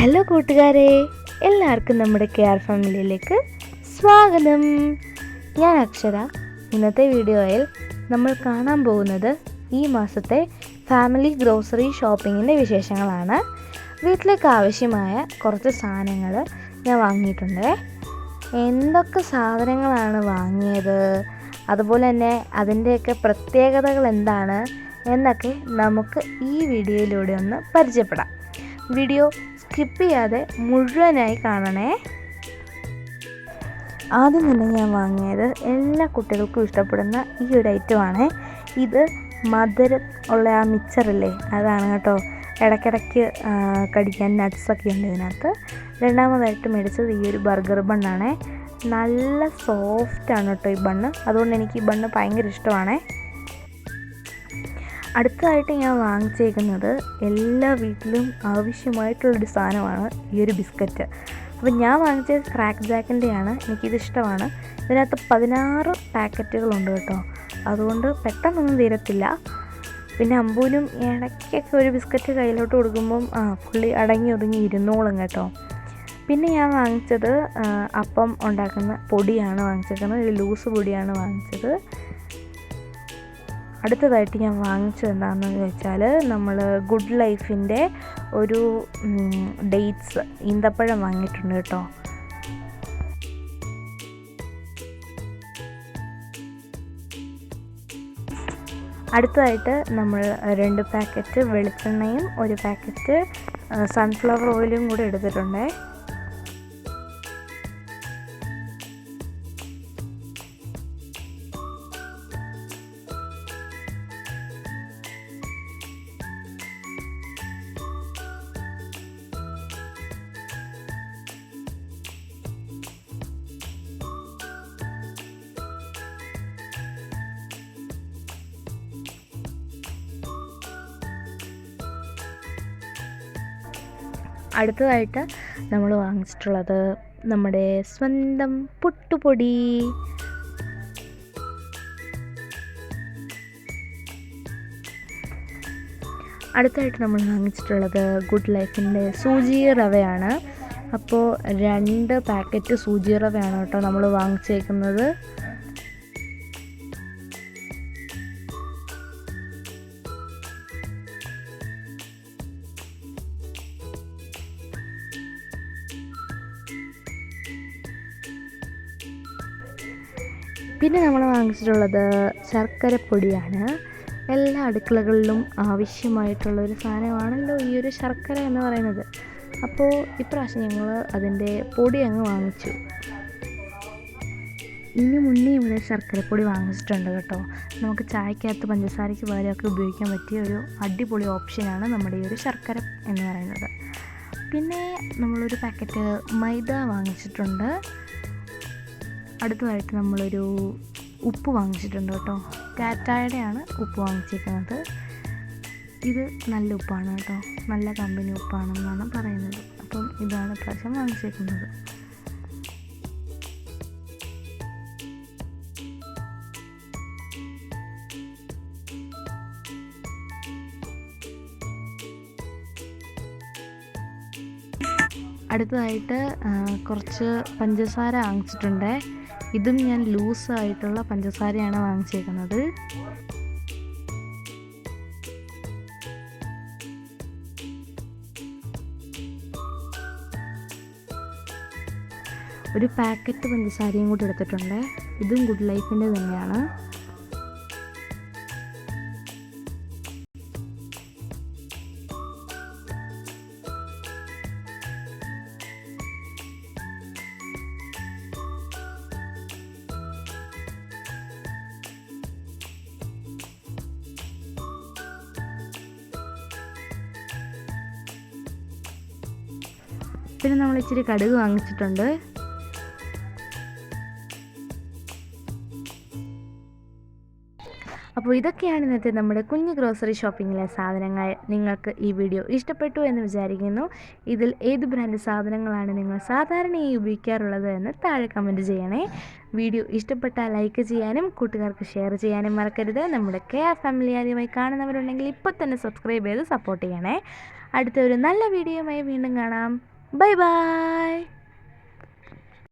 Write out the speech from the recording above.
Hello കൂട്ടുകാരെ, എല്ലാവർക്കും നമ്മുടെ കെയർ ഫാമിലിയിലേക്ക് സ്വാഗതം. ഞാൻ അക്ഷര. ഇന്നത്തെ വീഡിയോയിൽ നമ്മൾ കാണാൻ പോകുന്നത് ഈ മാസത്തെ ഫാമിലി ഗ്രോസറി ഷോപ്പിങ്ങിൻ്റെ വിശേഷങ്ങളാണ്. വീട്ടിലേക്ക് ആവശ്യമായ കുറച്ച് സാധനങ്ങൾ ഞാൻ വാങ്ങിയിട്ടുണ്ട്. എന്തൊക്കെ സാധനങ്ങളാണ് വാങ്ങിയത്, അതുപോലെ തന്നെ അതിൻ്റെയൊക്കെ പ്രത്യേകതകൾ എന്താണ് എന്നൊക്കെ നമുക്ക് ഈ വീഡിയോയിലൂടെ ഒന്ന് പരിചയപ്പെടാം. വീഡിയോ സ്കിപ്പ് ചെയ്യാതെ മുഴുവനായി കാണണേ. ആദ്യം തന്നെ ഞാൻ വാങ്ങിയത് എല്ലാ കുട്ടികൾക്കും ഇഷ്ടപ്പെടുന്ന ഈ ഒരു ഐറ്റമാണ്. ഇത് മധുരം ഉള്ള ആ മിച്ചറില്ലേ, അതാണ് കേട്ടോ. ഇടയ്ക്കിടയ്ക്ക് കടിക്കാൻ നട്ട്സൊക്കെ ഉണ്ട് ഇതിനകത്ത്. രണ്ടാമതായിട്ട് മേടിച്ചത് ഈ ഒരു ബർഗർ ബണ്ണാണ്. നല്ല സോഫ്റ്റാണ് കേട്ടോ ഈ ബണ്ണ്, അതുകൊണ്ട് എനിക്ക് ഈ ബണ്ണ് ഭയങ്കര ഇഷ്ടമാണ്. അടുത്തതായിട്ട് ഞാൻ വാങ്ങിച്ചേക്കുന്നത് എല്ലാ വീട്ടിലും ആവശ്യമായിട്ടുള്ളൊരു സാധനമാണ് ഈ ഒരു ബിസ്ക്കറ്റ്. അപ്പോൾ ഞാൻ വാങ്ങിച്ചത് ക്രാക്ക് ജാക്കിൻ്റെയാണ്. എനിക്കിത് ഇഷ്ടമാണ്. ഇതിനകത്ത് 16 പാക്കറ്റുകളുണ്ട് കേട്ടോ, അതുകൊണ്ട് പെട്ടെന്നൊന്നും തീരത്തില്ല. പിന്നെ അമ്പൂനും ഇടയ്ക്കൊക്കെ ഒരു ബിസ്ക്കറ്റ് കയ്യിലോട്ട് കൊടുക്കുമ്പം പുള്ളി അടങ്ങി ഒതുങ്ങി ഇരുന്നോളും കേട്ടോ. പിന്നെ ഞാൻ വാങ്ങിച്ചത് അപ്പം ഉണ്ടാക്കുന്ന പൊടിയാണ് വാങ്ങിച്ചേക്കുന്നത്. ഒരു ലൂസ് പൊടിയാണ് വാങ്ങിച്ചത്. അടുത്തതായിട്ട് ഞാൻ വാങ്ങിച്ചത് എന്താണെന്ന് വെച്ചാൽ, നമ്മൾ ഗുഡ് ലൈഫിൻ്റെ ഒരു ഡേറ്റ്സ് ഈന്തപ്പഴം വാങ്ങിയിട്ടുണ്ട് കേട്ടോ. അടുത്തതായിട്ട് നമ്മൾ 2 പാക്കറ്റ് വെളിച്ചെണ്ണയും 1 പാക്കറ്റ് സൺഫ്ലവർ ഓയിലും കൂടെ എടുത്തിട്ടുണ്ട്. അടുത്തതായിട്ട് നമ്മൾ വാങ്ങിച്ചിട്ടുള്ളത് നമ്മുടെ സ്വന്തം പുട്ടുപൊടി. അടുത്തായിട്ട് നമ്മൾ വാങ്ങിച്ചിട്ടുള്ളത് ഗുഡ് ലൈഫിൻ്റെ സൂചി റവയാണ്. അപ്പോൾ 2 പാക്കറ്റ് സൂചി റവയാണ് കേട്ടോ നമ്മൾ വാങ്ങിച്ചേക്കുന്നത്. പിന്നെ നമ്മൾ വാങ്ങിച്ചിട്ടുള്ളത് ശർക്കരപ്പൊടിയാണ്. എല്ലാ അടുക്കളകളിലും ആവശ്യമായിട്ടുള്ളൊരു സാധനമാണല്ലോ ഈ ഒരു ശർക്കര എന്ന് പറയുന്നത്. അപ്പോൾ ഇപ്രാവശ്യം ഞങ്ങൾ അതിൻ്റെ പൊടി അങ്ങ് വാങ്ങിച്ചു. ഇനി മുന്നേ ഇവിടെ ശർക്കരപ്പൊടി വാങ്ങിച്ചിട്ടുണ്ട് കേട്ടോ. നമുക്ക് ചായക്കകത്ത് പഞ്ചസാരയ്ക്ക് പകരമൊക്കെ ഉപയോഗിക്കാൻ പറ്റിയ ഒരു അടിപൊളി ഓപ്ഷനാണ് നമ്മുടെ ഈ ഒരു ശർക്കര എന്ന് പറയുന്നത്. പിന്നെ നമ്മളൊരു പാക്കറ്റ് മൈദ വാങ്ങിച്ചിട്ടുണ്ട്. അടുത്തതായിട്ട് നമ്മളൊരു ഉപ്പ് വാങ്ങിച്ചിട്ടുണ്ട് കേട്ടോ. ടാറ്റായുടെയാണ് ഉപ്പ് വാങ്ങിച്ചിരിക്കുന്നത്. ഇത് നല്ല ഉപ്പാണ് കേട്ടോ, നല്ല കമ്പനി ഉപ്പാണെന്നാണ് പറയുന്നത്. അപ്പം ഇതാണ് പ്രാവശ്യം വാങ്ങിച്ചേക്കുന്നത്. അടുത്തതായിട്ട് കുറച്ച് പഞ്ചസാര വാങ്ങിച്ചിട്ടുണ്ട്. ഇതും ഞാൻ ലൂസായിട്ടുള്ള പഞ്ചസാരയാണ് വാങ്ങിച്ചേക്കുന്നത്. ഒരു പാക്കറ്റ് പഞ്ചസാരയും കൂടി എടുത്തിട്ടുണ്ട്. ഇതും ഗുഡ് ലൈഫിൻ്റെ തന്നെയാണ്. പിന്നെ നമ്മൾ ഇച്ചിരി കടുക് വാങ്ങിച്ചിട്ടുണ്ട്. അപ്പോൾ ഇതൊക്കെയാണ് ഇന്നത്തെ നമ്മുടെ കുഞ്ഞു ഗ്രോസറി ഷോപ്പിങ്ങിലെ സാധനങ്ങൾ. നിങ്ങൾക്ക് ഈ വീഡിയോ ഇഷ്ടപ്പെട്ടു എന്ന് വിചാരിക്കുന്നു. ഇതിൽ ഏത് ബ്രാൻഡ് സാധനങ്ങളാണ് നിങ്ങൾ സാധാരണയായി ഉപയോഗിക്കാറുള്ളത് എന്ന് താഴെ കമൻറ്റ് ചെയ്യണേ. വീഡിയോ ഇഷ്ടപ്പെട്ടാൽ ലൈക്ക് ചെയ്യാനും കൂട്ടുകാർക്ക് ഷെയർ ചെയ്യാനും മറക്കരുത്. നമ്മുടെ കെയർ ഫാമിലി ആദ്യമായി കാണുന്നവരുണ്ടെങ്കിൽ ഇപ്പോൾ തന്നെ സബ്സ്ക്രൈബ് ചെയ്ത് സപ്പോർട്ട് ചെയ്യണേ. അടുത്ത ഒരു നല്ല വീഡിയോയുമായി വീണ്ടും കാണാം. Bye bye.